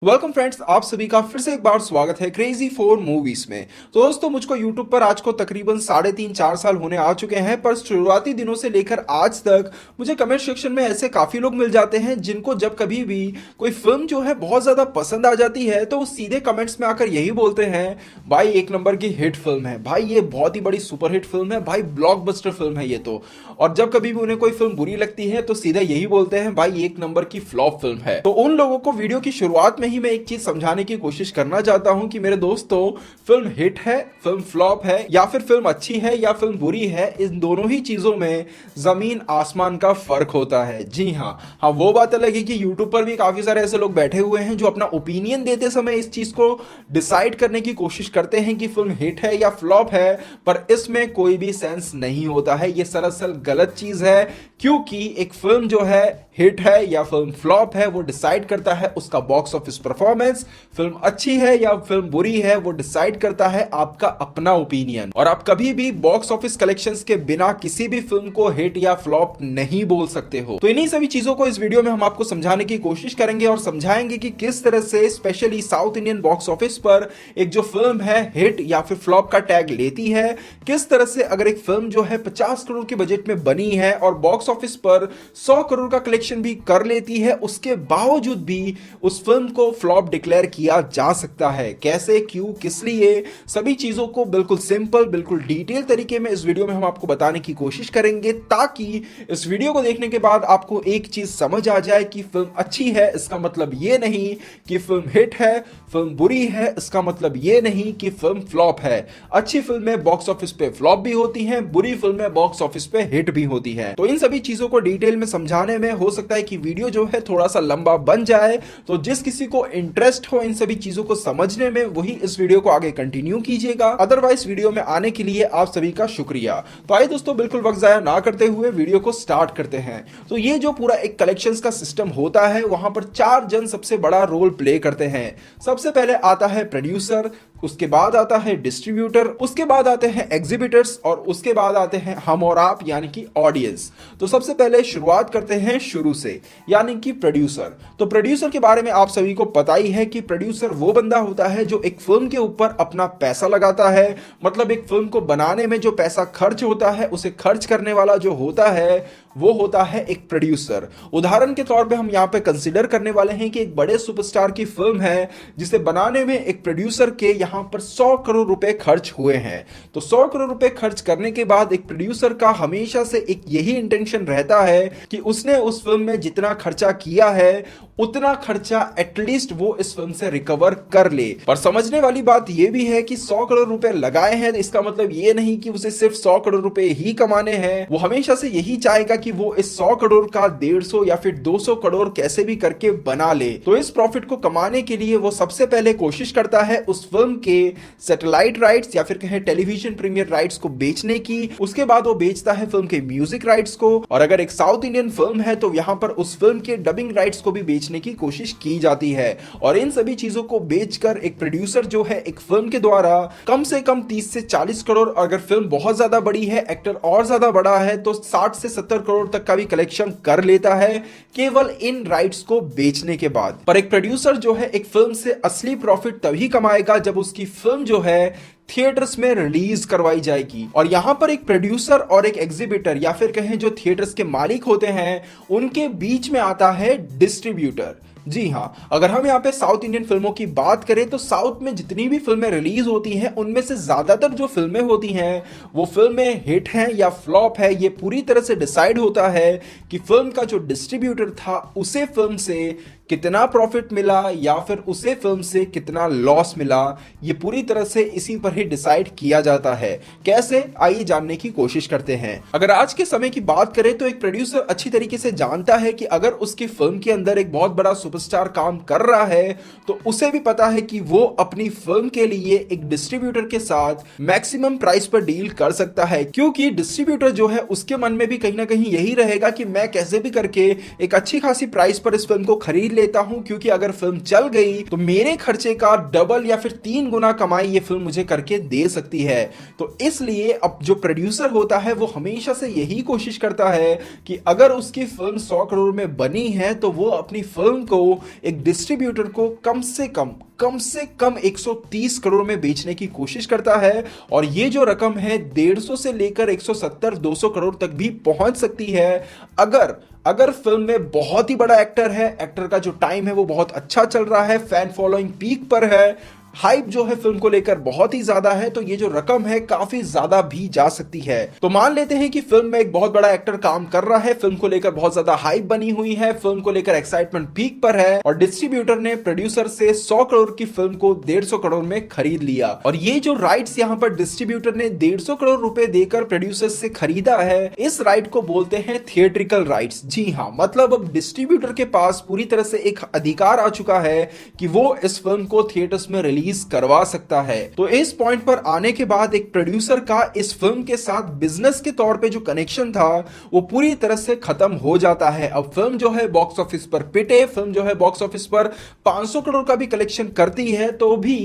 Welcome friends, आप सभी का फिर से एक बार स्वागत है क्रेजी फॉर मूवीज में। तो दोस्तों, मुझको यूट्यूब पर आज को तकरीबन 3.5-4 साल होने आ चुके हैं, पर शुरुआती दिनों से लेकर आज तक मुझे कमेंट सेक्शन में ऐसे काफी लोग मिल जाते हैं जिनको जब कभी भी कोई फिल्म जो है बहुत ज्यादा पसंद आ जाती है तो वो सीधे कमेंट्स में आकर यही बोलते हैं, भाई एक नंबर की हिट फिल्म है, भाई ये बहुत ही बड़ी सुपर हिट फिल्म है, भाई ब्लॉकबस्टर फिल्म है ये तो। और जब कभी भी उन्हें कोई फिल्म बुरी लगती है तो सीधे यही बोलते हैं, भाई एक नंबर की फ्लॉप फिल्म है। तो उन लोगों को वीडियो की शुरुआत में ही मैं एक चीज समझाने की कोशिश करना चाहता हूं कि मेरे दोस्तों, फिल्म हिट है, फिल्म फ्लॉप है, या फिर फिल्म अच्छी है या फिल्म बुरी है, इन दोनों ही चीजों में जमीन आसमान का फर्क होता है। जी हाँ, वो बात अलग है कि यूट्यूब पर भी काफी सारे ऐसे लोग बैठे हुए हैं जो अपना ओपिनियन देते समय इस चीज को डिसाइड करने की कोशिश करते हैं कि फिल्म हिट है या फ्लॉप है, पर इसमें कोई भी सेंस नहीं होता है। ये सरासर गलत चीज है, क्योंकि एक फिल्म जो है हिट है या फिल्म फ्लॉप है वो डिसाइड करता है उसका बॉक्स ऑफिस परफॉर्मेंस। फिल्म अच्छी है या फिल्म बुरी है वो डिसाइड करता है आपका अपना ओपिनियन। और आप कभी भी बॉक्स ऑफिस कलेक्शंस के बिना किसी भी फिल्म को हिट या फ्लॉप नहीं बोल सकते हो। तो इन्हीं सभी चीजों को इस वीडियो में हम आपको समझाने की कोशिश करेंगे और समझाएंगे कि किस तरह से specially south Indian box office पर एक जो फिल्म है हिट या फिर फ्लॉप का टैग लेती है, किस तरह से अगर एक फिल्म जो है 50 करोड़ के बजट में बनी है और बॉक्स ऑफिस पर 100 करोड़ का कलेक्शन भी कर लेती है, उसके बावजूद भी उस फिल्म को फ्लॉप डिक्लेयर किया जा सकता है। कैसे, क्यों, किस लिए, सभी चीजों को बिल्कुल सिंपल, बिल्कुल डिटेल तरीके में इस वीडियो में हम आपको बताने की कोशिश करेंगे, ताकि इस वीडियो को देखने के बाद आपको एक चीज समझ आ जाए कि फिल्म अच्छी है इसका मतलब ये नहीं कि फिल्म हिट है, फिल्म बुरी है इसका मतलब ये नहीं कि फिल्म फ्लॉप है। अच्छी फिल्में बॉक्स ऑफिस पे फ्लॉप भी होती हैं, बुरी फिल्में बॉक्स ऑफिस पे हिट भी होती हैं। तो इन सभी चीजों को डिटेल में समझाने में हो सकता है कि वीडियो जो है थोड़ा सा लंबा बन जाए, तो जिस किसी को इंटरेस्ट हो इन सभी चीजों को समझने में वही इस वीडियो को आगे कंटिन्यू कीजिएगा। अदरवाइज वीडियो में आने के लिए आप सभी का शुक्रिया। तो आइए दोस्तों, बिल्कुल वक्त जाया ना करते हुए वीडियो को स्टार्ट करते हैं। तो ये जो पूरा एक कलेक्शंस का सिस्टम होता है, वहां पर 4 जन सबसे बड़ा रोल प्ले करते हैं। सबसे पहले आता है प्रोड्यूसर, उसके बाद आता है डिस्ट्रीब्यूटर, उसके बाद आते हैं एग्जीबिटर्स और उसके बाद आते हैं हम और आप यानी कि ऑडियंस। तो सबसे पहले शुरुआत करते हैं शुरू से, यानी कि प्रोड्यूसर। तो प्रोड्यूसर के बारे में आप सभी को पता ही है कि प्रोड्यूसर वो बंदा होता है जो एक फिल्म के ऊपर अपना पैसा लगाता है। मतलब एक फिल्म को बनाने में जो पैसा खर्च होता है उसे खर्च करने वाला जो होता है वो होता है एक प्रोड्यूसर। उदाहरण के तौर पे हम यहां पे कंसीडर करने वाले हैं कि एक बड़े सुपरस्टार की फिल्म है जिसे बनाने में एक प्रोड्यूसर के यहां पर 100 करोड़ रुपए खर्च हुए हैं। तो 100 करोड़ रुपए खर्च करने के बाद एक प्रोड्यूसर का हमेशा से एक यही इंटेंशन रहता है कि उसने उस फिल्म में जितना खर्चा किया है उतना खर्चा एटलीस्ट वो इस फिल्म से रिकवर कर ले। पर समझने वाली बात यह भी है कि 100 करोड़ रुपए लगाए हैं इसका मतलब ये नहीं कि उसे सिर्फ 100 करोड़ रुपए ही कमाने हैं। वो हमेशा से यही चाहेगा कि वो इस 100 करोड़ का 150 या फिर 200 करोड़ कैसे भी करके बना ले। तो इस प्रॉफिट को कमाने के लिए वो सबसे पहले कोशिश करता है उस फिल्म के सैटेलाइट राइट्स या फिर कहें टेलीविजन प्रीमियर राइट्स को बेचने की। उसके बाद वो बेचता है फिल्म के म्यूजिक राइट्स को, और अगर एक साउथ इंडियन फिल्म है तो यहां पर उस फिल्म के डबिंग राइट्स को भी बेचने की कोशिश की जाती है। और इन सभी चीजों को बेचकर एक प्रोड्यूसर जो है एक फिल्म के द्वारा कम से कम 30 से 40 करोड़, अगर फिल्म बहुत ज्यादा बड़ी है, एक्टर और ज्यादा बड़ा है तो 60 से 70 करोड़ तक का भी कलेक्शन कर लेता है केवल इन राइट्स को बेचने के बाद। पर एक प्रोड्यूसर जो है एक फिल्म से असली प्रॉफिट तभी कमाएगा जब उसकी फिल्म जो है थिएटर्स में रिलीज करवाई जाएगी। और यहां पर एक प्रोड्यूसर और एक एग्जीबिटर या फिर कहें जो थिएटर्स के मालिक होते हैं उनके बीच में आता है डिस्ट्रीब्यूटर। जी हाँ, अगर हम यहाँ पे साउथ इंडियन फिल्मों की बात करें तो साउथ में जितनी भी फिल्में रिलीज होती हैं उनमें से ज्यादातर जो फिल्में होती हैं वो फिल्में हिट हैं या फ्लॉप है, ये पूरी तरह से डिसाइड होता है कि फिल्म का जो डिस्ट्रीब्यूटर था उसे फिल्म से कितना प्रॉफिट मिला या फिर उसे फिल्म से कितना लॉस मिला। ये पूरी तरह से इसी पर ही डिसाइड किया जाता है। कैसे, आइए जानने की कोशिश करते हैं। अगर आज के समय की बात करें तो एक प्रोड्यूसर अच्छी तरीके से जानता है कि अगर उसकी फिल्म के अंदर एक बहुत बड़ा सुपरस्टार काम कर रहा है तो उसे भी पता है कि वो अपनी फिल्म के लिए एक डिस्ट्रीब्यूटर के साथ मैक्सिमम प्राइस पर डील कर सकता है, क्योंकि डिस्ट्रीब्यूटर जो है उसके मन में भी कहीं ना कहीं यही रहेगा कि मैं कैसे भी करके एक अच्छी खासी प्राइस पर इस फिल्म को खरीद लेता हूं, क्योंकि अगर फिल्म चल गई तो मेरे खर्चे का डबल या फिर 3 गुना कमाई ये फिल्म मुझे करके दे सकती है। तो इसलिए अब जो प्रोड्यूसर होता है वो हमेशा से यही कोशिश करता है कि अगर उसकी फिल्म 100 करोड़ में बनी है तो वो अपनी फिल्म को एक डिस्ट्रीब्यूटर को कम से कम 130 करोड़ में बेचने की कोशिश करता है। और ये जो रकम है 150 से लेकर 170-200 करोड़ तक भी पहुंच सकती है अगर फिल्म में बहुत ही बड़ा एक्टर है, एक्टर का जो टाइम है वो बहुत अच्छा चल रहा है, फैन फॉलोइंग पीक पर है, हाइप जो है फिल्म को लेकर बहुत ही ज्यादा है, तो ये जो रकम है काफी ज्यादा भी जा सकती है। तो मान लेते हैं कि फिल्म में एक बहुत बड़ा एक्टर काम कर रहा है, फिल्म को लेकर बहुत ज्यादा हाइप बनी हुई है, फिल्म को लेकर एक्साइटमेंट पीक पर है, और डिस्ट्रीब्यूटर ने प्रोड्यूसर से 100 करोड़ की फिल्म को 150 करोड़ में खरीद लिया। और ये जो राइट्स यहाँ पर डिस्ट्रीब्यूटर ने 150 करोड़ रुपए देकर प्रोड्यूसर से खरीदा है, इस राइट को बोलते हैं थिएट्रिकल राइट्स। जी हाँ, मतलब अब डिस्ट्रीब्यूटर के पास पूरी तरह से एक अधिकार आ चुका है कि वो इस फिल्म को थिएटर्स में रिलीज करवा सकता है। तो इस पॉइंट पर आने के बाद एक प्रोड्यूसर का इस फिल्म के साथ बिजनेस के तौर पे जो कनेक्शन था वो पूरी तरह से खत्म हो जाता है। अब फिल्म जो है बॉक्स ऑफिस पर पिटे, फिल्म जो है बॉक्स ऑफिस पर 500 करोड़ का भी कलेक्शन करती है तो भी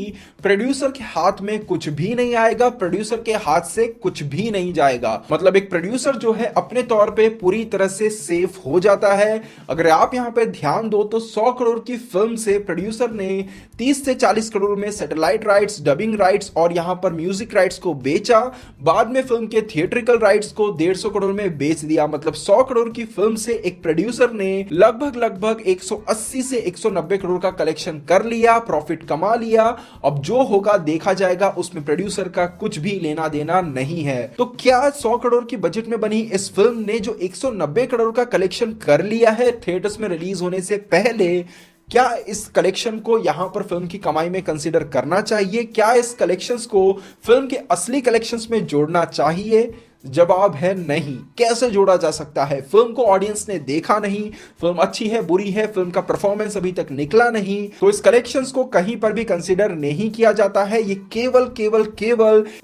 प्रोड्यूसर के हाथ में कुछ भी नहीं आएगा, प्रोड्यूसर के हाथ से कुछ भी नहीं जाएगा। मतलब एक प्रोड्यूसर जो है अपने तौर पे पूरी तरह से सेफ हो जाता है। अगर आप यहां पे ध्यान दो तो 100 करोड़ की फिल्म से प्रोड्यूसर ने 30 से 40 करोड़ में सैटेलाइट राइट्स, डबिंग राइट्स और यहां पर म्यूजिक राइट्स को बेचा, बाद में फिल्म के थिएट्रिकल राइट्स को 150 करोड़ में बेच दिया। मतलब 100 करोड़ की फिल्म से एक प्रोड्यूसर ने लगभग 180 से 190 करोड़ का कलेक्शन कर लिया, प्रॉफिट कमा लिया। अब जो होगा देखा जाएगा, उसमें प्रोड्यूसर का कुछ भी लेना देना नहीं है। तो क्या 100 करोड़ की बजट में बनी इस फिल्म ने जो 190 करोड़ का कलेक्शन कर लिया है थिएटर्स में रिलीज होने से पहले, क्या इस कलेक्शन को यहां पर फिल्म की कमाई में कंसीडर करना चाहिए? क्या इस कलेक्शंस को फिल्म के असली कलेक्शंस में जोड़ना चाहिए? जवाब है नहीं। कैसे जोड़ा जा सकता है? फिल्म को ऑडियंस ने देखा नहीं, फिल्म अच्छी है बुरी है, फिल्म का परफॉर्मेंस अभी तक निकला नहीं, तो इस कलेक्शंस को कहीं पर भी कंसीडर नहीं किया जाता है। ये केवल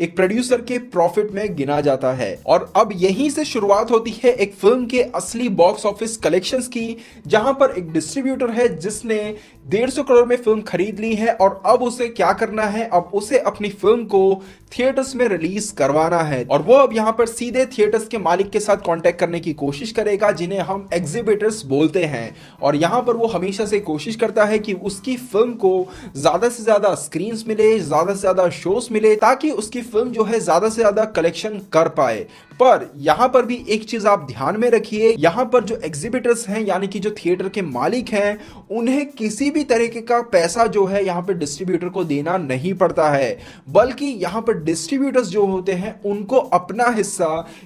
एक प्रोड्यूसर के प्रॉफिट में गिना जाता है। और अब यहीं से शुरुआत होती है एक फिल्म के असली बॉक्स ऑफिस कलेक्शंस की, जहां पर एक डिस्ट्रीब्यूटर है जिसने 150 करोड़ में फिल्म खरीद ली है और अब उसे क्या करना है, अब उसे अपनी फिल्म को थिएटर्स में रिलीज करवाना है। और वो अब यहां पर सीधे थिएटर्स के मालिक के साथ कांटेक्ट करने की कोशिश करेगा, जिन्हें हम एग्जिबिटर्स बोलते हैं। और यहां पर वो हमेशा से कोशिश करता है कि उसकी फिल्म को ज्यादा से ज्यादा स्क्रीन्स मिले, ज्यादा से ज्यादा शोज मिले, ताकि उसकी फिल्म जो है ज्यादा से ज्यादा कलेक्शन कर पाए। पर यहां पर भी एक चीज आप ध्यान में रखिए, यहां पर जो एग्जिबिटर्स हैं यानी कि जो थिएटर के मालिक हैं, उन्हें किसी भी तरीके का पैसा जो है यहां पर डिस्ट्रीब्यूटर को देना नहीं पड़ता है, बल्कि यहां पर डिस्ट्रीब्यूटर्स जो होते हैं उनको अपना हिस्सा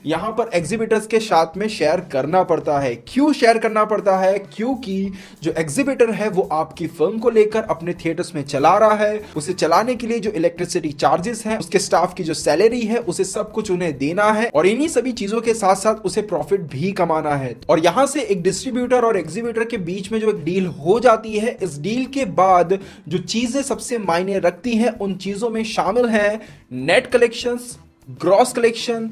यहां पर एग्जिबिटर्स के साथ में शेयर करना पड़ता है। क्यों शेयर करना पड़ता है? क्योंकि जो एग्जिबिटर है वो आपकी फिल्म को लेकर अपने थिएटर्स में चला रहा है, उसे चलाने के लिए जो इलेक्ट्रिसिटी चार्जेस हैं, उसके स्टाफ की जो सैलरी है, उसे सब कुछ उन्हें देना है और इन्हीं सभी चीजों के साथ साथ उसे प्रॉफिट भी कमाना है। और यहां से एक डिस्ट्रीब्यूटर और एग्जिबिटर के बीच में जो एक डील हो जाती है, इस डील के बाद जो चीजें सबसे मायने रखती हैं उन चीजों में शामिल है net collections, gross collection,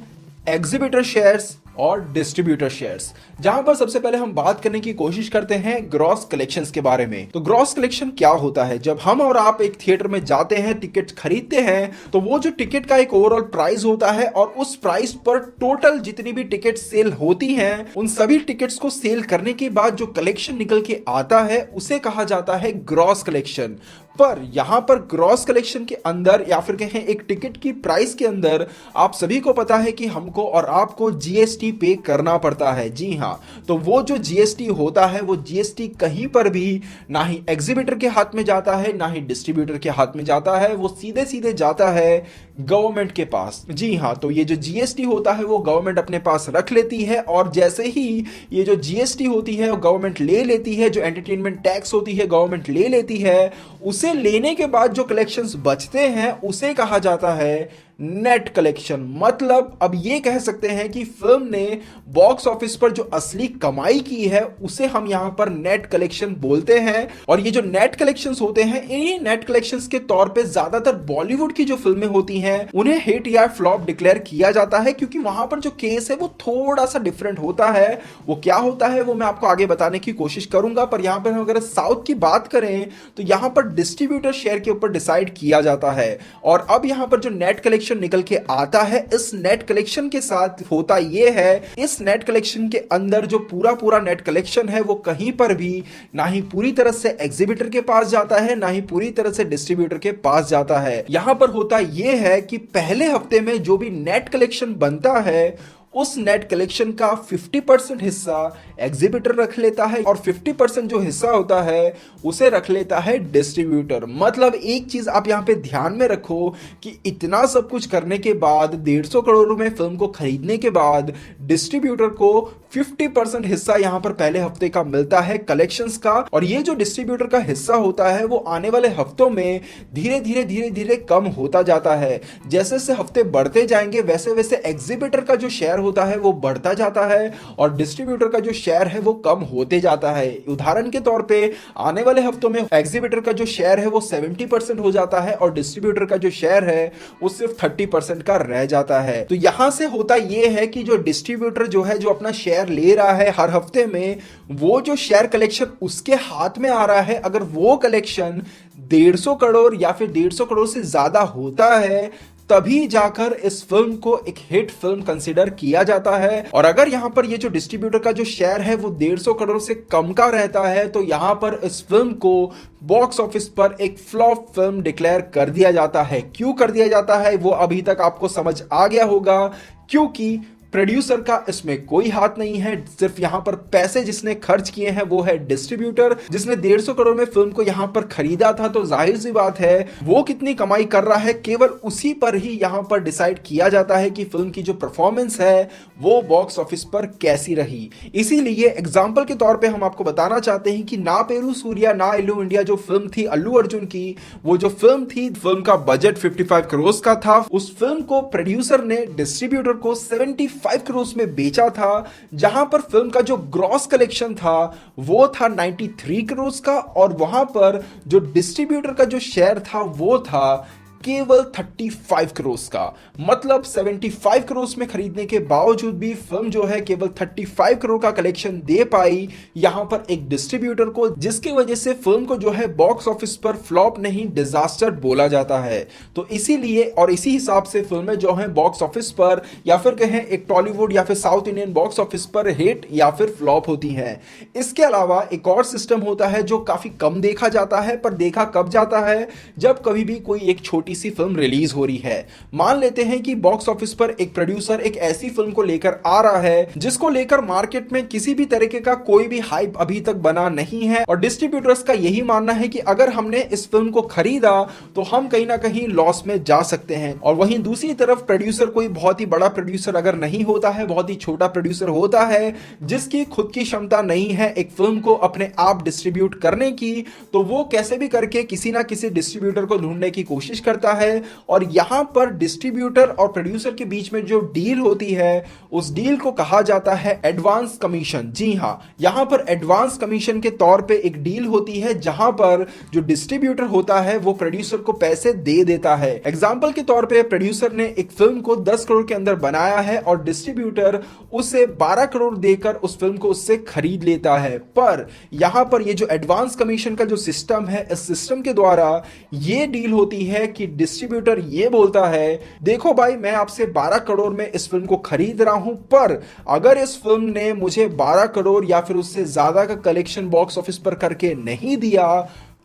exhibitor shares और डिस्ट्रीब्यूटर शेयर्स। जहां पर सबसे पहले हम बात करने की कोशिश करते हैं ग्रॉस कलेक्शंस के बारे में। तो ग्रॉस कलेक्शन क्या होता है? जब हम और आप एक थिएटर में जाते हैं, टिकट खरीदते हैं, तो वो जो टिकट का एक ओवरऑल प्राइस होता है और उस प्राइस पर टोटल जितनी भी टिकट सेल होती हैं, उन सभी टिकट्स को सेल करने के बाद जो कलेक्शन निकल के आता है उसे कहा जाता है ग्रॉस कलेक्शन। पर यहां पर ग्रॉस कलेक्शन के अंदर या फिर कहें एक टिकट की प्राइस के अंदर आप सभी को पता है कि हमको और आपको जीएसटी पे करना पड़ता है। जी हां, तो वो जो जीएसटी होता है वो जीएसटी कहीं पर भी ना ही एग्जिबिटर के हाथ में जाता है ना ही डिस्ट्रीब्यूटर के हाथ में जाता है, वो सीधे सीधे जाता है गवर्नमेंट के पास। जी हां, तो ये जो जीएसटी होता है वो गवर्नमेंट अपने पास रख लेती है और जैसे ही ये जो जीएसटी होती है वो गवर्नमेंट ले लेती है, जो एंटरटेनमेंट टैक्स होती है गवर्नमेंट ले लेती है, उसे लेने के बाद जो कलेक्शंस बचते हैं उसे कहा जाता है नेट कलेक्शन। मतलब अब ये कह सकते हैं कि फिल्म ने बॉक्स ऑफिस पर जो असली कमाई की है उसे हम यहां पर नेट कलेक्शन बोलते हैं। और ये जो नेट कलेक्शंस होते हैं, इन्हीं नेट कलेक्शंस के तौर पे ज्यादातर बॉलीवुड की जो फिल्में होती हैं उन्हें हिट या फ्लॉप डिक्लेयर किया जाता है, क्योंकि वहां पर जो केस है वो थोड़ा सा डिफरेंट होता है। वो क्या होता है वो मैं आपको आगे बताने की कोशिश करूंगा। पर यहां पर अगर साउथ की बात करें तो यहां पर डिस्ट्रीब्यूटर शेयर के ऊपर डिसाइड किया जाता है। और अब यहां पर जो नेट कलेक्शन निकल के आता है, इस नेट कलेक्शन के साथ होता यह है, इस नेट कलेक्शन के अंदर जो पूरा पूरा नेट कलेक्शन है वो कहीं पर भी ना ही पूरी तरह से एग्जीबिटर के पास जाता है, ना ही पूरी तरह से डिस्ट्रीब्यूटर के पास जाता है। यहां पर होता यह है कि पहले हफ्ते में जो भी नेट कलेक्शन बनता है उस नेट कलेक्शन का 50% हिस्सा एग्जीबिटर रख लेता है और 50% जो हिस्सा होता है उसे रख लेता है डिस्ट्रीब्यूटर। मतलब एक चीज आप यहां पे ध्यान में रखो कि इतना सब कुछ करने के बाद, 150 करोड़ में फिल्म को खरीदने के बाद डिस्ट्रीब्यूटर को 50% हिस्सा यहां पर पहले हफ्ते का मिलता है कलेक्शंस का। और ये जो डिस्ट्रीब्यूटर का हिस्सा होता है वो आने वाले हफ्तों में धीरे धीरे धीरे धीरे कम होता जाता है। जैसे जैसे हफ्ते बढ़ते जाएंगे वैसे वैसे एग्जीबिटर का जो शेयर होता है वो बढ़ता जाता है और डिस्ट्रीब्यूटर का जो शेयर है वो कम होते जाता है। उदाहरण के तौर पे आने वाले हफ्तों में एग्जीबिटर का जो शेयर है वो 70% हो जाता है और डिस्ट्रीब्यूटर का जो शेयर है वो सिर्फ 30% का रह जाता है। तो यहां से होता यह है कि जो डिस्ट्रीब्यूटर जो है, जो अपना शेयर ले रहा है हर हफ्ते में, वो जो शेयर कलेक्शन उसके हाथ में आ रहा है, अगर वो कलेक्शन 150 करोड़ या फिर 150 करोड़ से ज्यादा होता है तभी जाकर इस फिल्म को एक हिट फिल्म कंसीडर किया जाता है। और अगर यहां पर ये जो डिस्ट्रीब्यूटर का जो शेयर है वो 150 करोड़ से कम का रहता है तो यहां पर इस फिल्म को बॉक्स ऑफिस पर एक फ्लॉप फिल्म डिक्लेयर कर दिया जाता है। क्यों कर दिया जाता है वो अभी तक आपको समझ आ गया होगा, क्योंकि प्रोड्यूसर का इसमें कोई हाथ नहीं है। सिर्फ यहां पर पैसे जिसने खर्च किए हैं वो है डिस्ट्रीब्यूटर, जिसने 150 करोड़ में फिल्म को यहां पर खरीदा था। तो जाहिर सी बात है वो कितनी कमाई कर रहा है केवल उसी पर ही यहां पर डिसाइड किया जाता है कि फिल्म की जो परफॉर्मेंस है वो बॉक्स ऑफिस पर कैसी रही। इसीलिए एग्जाम्पल के तौर पर हम आपको बताना चाहते हैं कि ना पेरू सूर्या ना एलो इंडिया जो फिल्म थी अल्लू अर्जुन की, वो जो फिल्म थी, फिल्म का बजट 55 करोड़ का था। उस फिल्म को प्रोड्यूसर ने डिस्ट्रीब्यूटर को 75 करोड़ में बेचा था, जहां पर फिल्म का जो ग्रॉस कलेक्शन था वो था 93 करोड़ का और वहां पर जो डिस्ट्रीब्यूटर का जो शेयर था वो था केवल 35 करोड़ का। मतलब 75 करोड़ में खरीदने के बावजूद भी फिल्म जो है केवल 35 करोड़ का कलेक्शन दे पाई यहां पर एक डिस्ट्रीब्यूटर को, जिसकी वजह से फिल्म को जो है बॉक्स ऑफिस पर फ्लॉप नहीं डिजास्टर बोला जाता है। तो इसीलिए और इसी हिसाब से फिल्में जो है बॉक्स ऑफिस पर या फिर कहें एक टॉलीवुड या फिर साउथ इंडियन बॉक्स ऑफिस पर हिट या फिर फ्लॉप होती हैं। इसके अलावा एक और सिस्टम होता है जो काफी कम देखा जाता है, पर देखा कब जाता है, जब कभी भी कोई एक छोटी सी फिल्म रिलीज हो रही है। मान लेते हैं कि बॉक्स ऑफिस पर एक प्रोड्यूसर एक ऐसी फिल्म को लेकर आ रहा है जिसको लेकर मार्केट में किसी भी तरीके का कोई भी हाइप अभी तक बना नहीं है और डिस्ट्रीब्यूटर्स का यही मानना है कि अगर हमने इस फिल्म को खरीदा तो हम कहीं ना कहीं लॉस में जा सकते हैं। और वहीं दूसरी तरफ प्रोड्यूसर कोई बहुत ही बड़ा प्रोड्यूसर अगर नहीं होता है, बहुत ही छोटा प्रोड्यूसर होता है जिसकी खुद की क्षमता नहीं है एक फिल्म को अपने आप डिस्ट्रीब्यूट करने की, तो वो कैसे भी करके किसी ना किसी डिस्ट्रीब्यूटर को ढूंढने की कोशिश करता है। और यहां पर डिस्ट्रीब्यूटर और प्रोड्यूसर के बीच में जो डील होती है उस डील को कहा जाता है एडवांस कमीशन। जी हां, यहां पर एडवांस कमीशन के तौर पे एक डील होती है जहां पर जो डिस्ट्रीब्यूटर होता है वो प्रोड्यूसर को पैसे दे देता है। एग्जांपल के तौर पे प्रोड्यूसर ने एक फिल्म को 10 करोड़ के अंदर बनाया है और डिस्ट्रीब्यूटर उसे 12 करोड़ देकर उस फिल्म को उससे खरीद लेता है। पर यहां पर ये जो एडवांस कमीशन का जो सिस्टम है, इस सिस्टम के द्वारा ये डील होती है कि डिस्ट्रीब्यूटर ये बोलता है देखो भाई मैं आपसे 12 करोड़ में इस फिल्म को खरीद रहा हूं, पर अगर इस फिल्म ने मुझे 12 करोड़ या फिर उससे ज्यादा का कलेक्शन बॉक्स ऑफिस पर करके नहीं दिया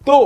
तो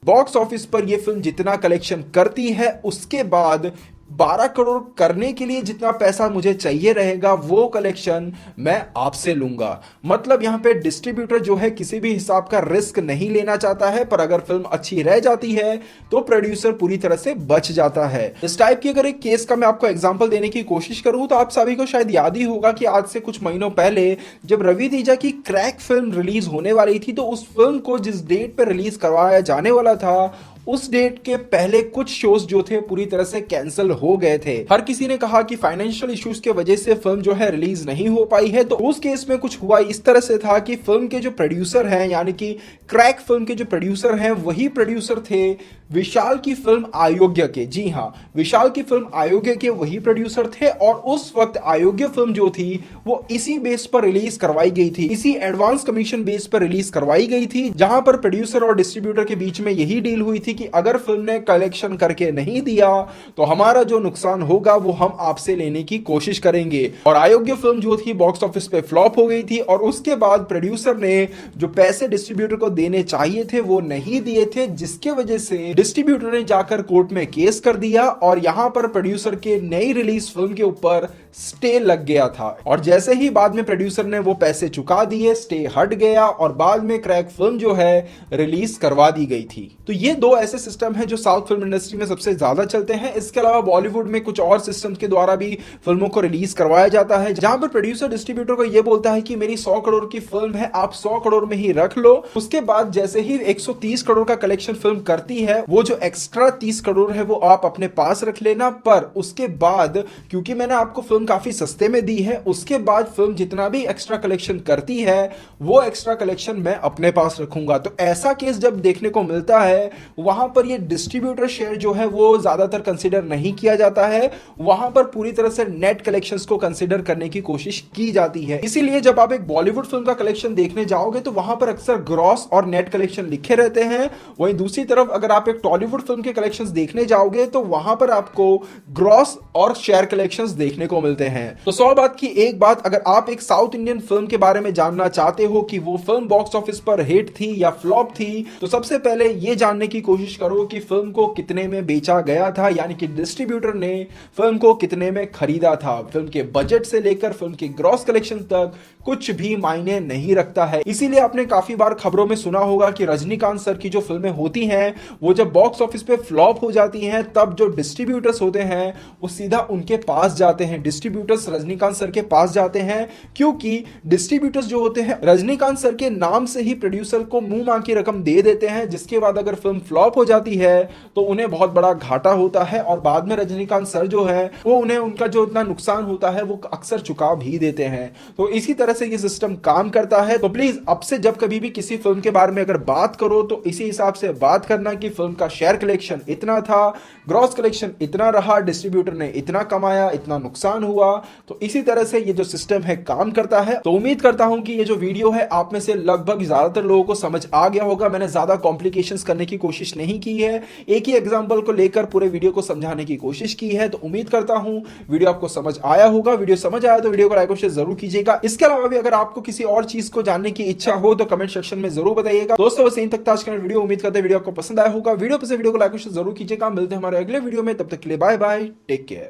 बॉक्स ऑफिस पर यह फिल्म जितना कलेक्शन करती है उसके बाद 12 करोड़ करने के लिए जितना पैसा मुझे चाहिए रहेगा वो कलेक्शन मैं आपसे लूंगा। मतलब यहां पे डिस्ट्रीब्यूटर जो है किसी भी हिसाब का रिस्क नहीं लेना चाहता है, पर अगर फिल्म अच्छी रह जाती है तो प्रोड्यूसर पूरी तरह से बच जाता है। इस टाइप की अगर एक केस का मैं आपको एग्जांपल देने की कोशिश करूं तो आप सभी को शायद याद ही होगा कि आज से कुछ महीनों पहले जब रवि तेजा की क्रैक फिल्म रिलीज होने वाली थी तो उस फिल्म को जिस डेट पर रिलीज करवाया जाने वाला था उस डेट के पहले कुछ शोज जो थे पूरी तरह से कैंसिल हो गए थे। हर किसी ने कहा कि फाइनेंशियल इश्यूज की वजह से फिल्म जो है रिलीज नहीं हो पाई है। तो उस केस में कुछ हुआ इस तरह से था कि फिल्म के जो प्रोड्यूसर हैं, यानी कि क्रैक फिल्म के जो प्रोड्यूसर हैं, वही प्रोड्यूसर थे विशाल की फिल्म अयोग्य के। जी हाँ, विशाल की फिल्म अयोग्य के वही प्रोड्यूसर थे और उस वक्त अयोग्य फिल्म जो थी वो इसी बेस पर रिलीज करवाई गई थी, इसी एडवांस कमीशन बेस पर रिलीज करवाई गई थी, जहां पर प्रोड्यूसर और डिस्ट्रीब्यूटर के बीच में यही डील हुई थी कि अगर फिल्म ने कलेक्शन करके नहीं दिया तो हमारा जो नुकसान होगा वो हम आपसे लेने की कोशिश करेंगे। और अयोग्य फिल्म जो थी बॉक्स ऑफिस पे फ्लॉप हो गई थी और उसके बाद प्रोड्यूसर ने जो पैसे डिस्ट्रीब्यूटर को देने चाहिए थे वो नहीं दिए थे, जिसके वजह से डिस्ट्रीब्यूटर ने जाकर कोर्ट में केस कर दिया और यहां पर प्रोड्यूसर के नई रिलीज फिल्म के ऊपर स्टे लग गया था। और जैसे ही बाद में प्रोड्यूसर ने वो पैसे चुका दिए, स्टे हट गया और बाद में क्रैक फिल्म जो है रिलीज करवा दी गई थी। तो ये दो ऐसे सिस्टम हैं जो साउथ फिल्म इंडस्ट्री में सबसे ज्यादा चलते हैं। इसके अलावा बॉलीवुड में कुछ और सिस्टम के द्वारा भी फिल्मों को रिलीज करवाया जाता है, जहां पर प्रोड्यूसर डिस्ट्रीब्यूटर को यह बोलता है कि मेरी 100 करोड़ की फिल्म है, आप 100 करोड़ में ही रख लो। उसके बाद जैसे ही 130 करोड़ का कलेक्शन फिल्म करती है, वो जो एक्स्ट्रा 30 करोड़ है वो आप अपने पास रख लेना। पर उसके बाद क्योंकि मैंने आपको फिल्म काफी सस्ते में दी है, उसके बाद फिल्म जितना भी एक्स्ट्रा कलेक्शन करती है वो एक्स्ट्रा कलेक्शन मैं अपने पास रखूंगा। तो ऐसा केस जब देखने को मिलता है, वहां पर ये डिस्ट्रीब्यूटर शेयर जो है वो ज्यादातर कंसीडर नहीं किया जाता है, वहां पर पूरी तरह से नेट कलेक्शंस को कंसीडर करने की कोशिश की जाती है। इसीलिए जब आप एक बॉलीवुड फिल्म का कलेक्शन देखने जाओगे तो वहां पर अक्सर ग्रॉस और नेट कलेक्शन लिखे रहते हैं। वहीं दूसरी तरफ अगर आप एक टॉलीवुड फिल्म के कलेक्शंस देखने जाओगे तो वहां पर आपको ग्रॉस और शेयर कलेक्शंस देखने को मिलते हैं। तो 100 बात की एक बात, अगर आप एक साउथ इंडियन फिल्म के बारे में जानना चाहते हो कि वो फिल्म बॉक्स ऑफिस पर हिट थी या फ्लॉप थी, तो सबसे पहले ये जानने की कोशिश करो कि फिल्म को कितने में बेचा गया था, यानी कि डिस्ट्रीब्यूटर ने फिल्म को कितने में खरीदा था। फिल्म के बजट से लेकर फिल्म की ग्रॉस कलेक्शन तक कुछ भी मायने नहीं रखता है। इसीलिए आपने काफी बार खबरों में सुना होगा कि रजनीकांत सर की जो फिल्में होती हैं वो जब बॉक्स ऑफिस पे फ्लॉप हो जाती हैं, तब जो डिस्ट्रीब्यूटर्स होते हैं वो सीधा उनके पास जाते हैं। डिस्ट्रीब्यूटर्स रजनीकांत सर के पास जाते हैं क्योंकि डिस्ट्रीब्यूटर्स जो होते हैं रजनीकांत सर के नाम से ही प्रोड्यूसर को मुंह मांग की रकम दे देते हैं, जिसके बाद अगर फिल्म फ्लॉप हो जाती है तो उन्हें बहुत बड़ा घाटा होता है और बाद में रजनीकांत सर जो है वो उन्हें उनका जो इतना नुकसान होता है वो अक्सर चुका भी देते हैं। तो इसी तरह से ये सिस्टम काम करता है। तो प्लीज अब से जब कभी भी किसी फिल्म के बारे में अगर बात करो तो इसी हिसाब से बात करना कि फिल्म का शेयर कलेक्शन इतना था, ग्रॉस कलेक्शन इतना रहा, डिस्ट्रीब्यूटर ने इतना कमाया, इतना नुकसान हुआ। तो इसी तरह से ये जो सिस्टम है काम करता है। तो उम्मीद करता हूं कि ये जो वीडियो है आप में से लगभग ज्यादातर लोगों को समझ आ गया होगा। मैंने ज्यादा कॉम्प्लिकेशंस करने की कोशिश नहीं की है, एक ही एग्जांपल को लेकर पूरे वीडियो को समझाने की कोशिश की है। तो उम्मीद करता हूं वीडियो आपको समझ आया होगा। वीडियो समझ आया तो वीडियो को लाइक और शेयर जरूर कीजिएगा। इसके अलावा भी अगर आपको किसी और चीज को जानने की इच्छा हो तो कमेंट सेक्शन में जरूर बताइएगा। दोस्तों बस यहीं तक था आज का वीडियो। उम्मीद करते हैं वीडियो आपको पसंद आया होगा। वीडियो पसंद वीडियो को लाइक और शेयर जरूर कीजिएगा। मिलते हैं हमारे अगले वीडियो में, तब तक के लिए बाय बाय, टेक केयर।